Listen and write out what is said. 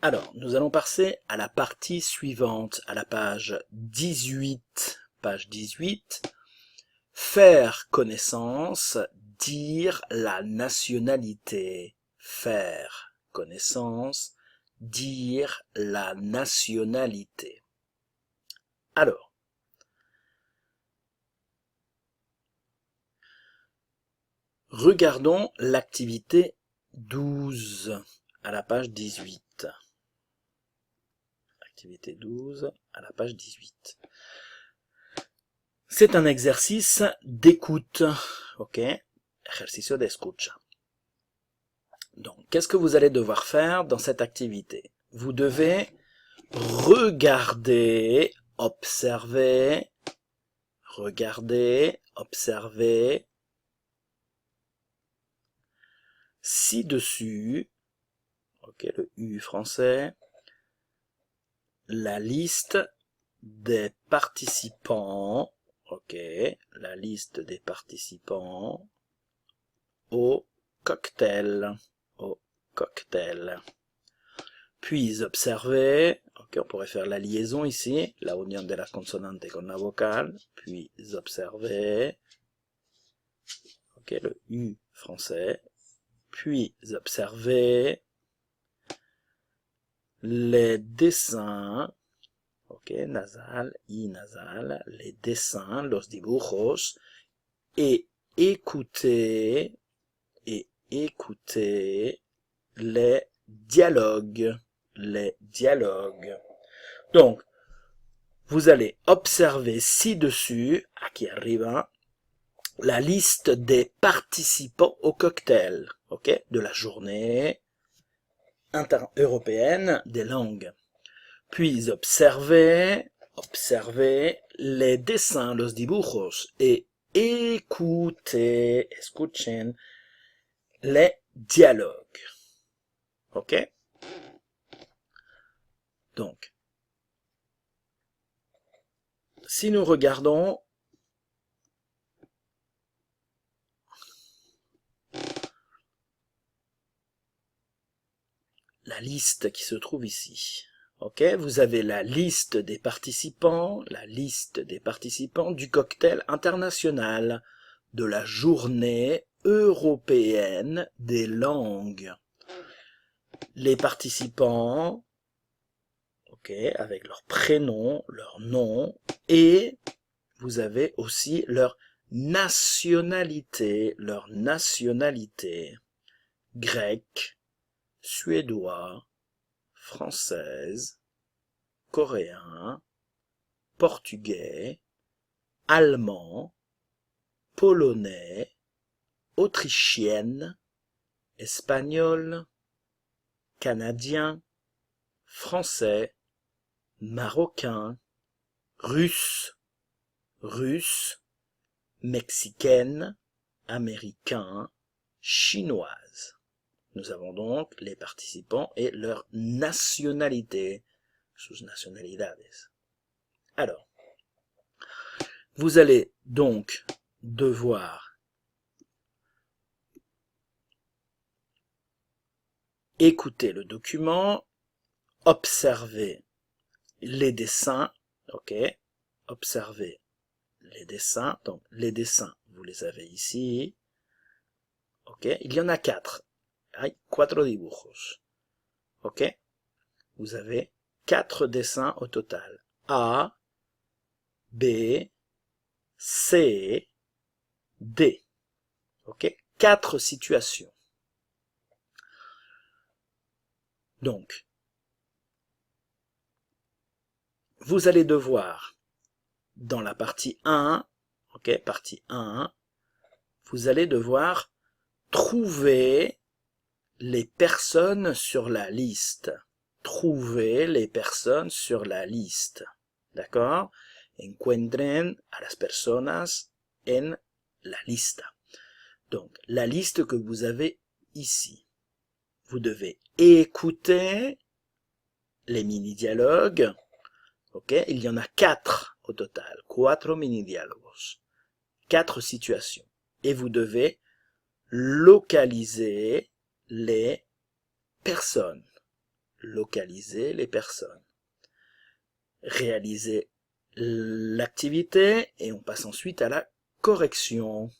Alors, nous allons passer à la partie suivante, à la page 18. Page 18. Faire connaissance, dire la nationalité. Faire connaissance, dire la nationalité. Alors, regardons l'activité 12 à la page 18. Activité 12 à la page 18. C'est un exercice d'écoute, ok? Ejercicio de escucha. Donc, qu'est-ce que vous allez devoir faire dans cette activité? Vous devez regarder, observer, ci-dessus, ok, le U français, la liste des participants, ok, la liste des participants au cocktail, Puis observer, ok, on pourrait faire la liaison ici, la union de la consonante con la vocale, puis observer, ok, le U français, puis observer les dessins, ok, nasal, I nasal, les dessins, los dibujos, et écouter les dialogues. Donc, vous allez observer ci-dessus, aquí arriba, la liste des participants au cocktail, ok, de la journée inter-européenne des langues. Puis observer les dessins, los dibujos, et escuchen les dialogues. Ok? Donc, si nous regardons la liste qui se trouve ici, ok, vous avez la liste des participants du cocktail international de la journée européenne des langues. Les participants, ok, avec leur prénom, leur nom, et vous avez aussi leur nationalité, grecque, suédois, française, coréen, portugais, allemand, polonais, autrichienne, espagnol, canadien, français, marocain, russe, mexicaine, américain, chinoise. Nous avons donc les participants et leur nationalité, sus nacionalidades. Alors, vous allez donc devoir écouter le document, observer les dessins, ok, observer les dessins, donc les dessins, vous les avez ici, ok, il y en a 4, hay 4 dibujos, ok, vous avez 4 dessins au total, A, B, C, D, ok, 4 situations. Donc, vous allez devoir, dans la partie 1, ok, partie 1, vous allez devoir trouver les personnes sur la liste. D'accord? Encuentren a las personas en la lista. Donc, la liste que vous avez ici. Vous devez écouter les mini-dialogues. Ok? Il y en a 4 au total. 4 mini-dialogos. 4 situations. Et vous devez localiser les personnes. localiser les personnes. Réaliser l'activité et on passe ensuite à la correction.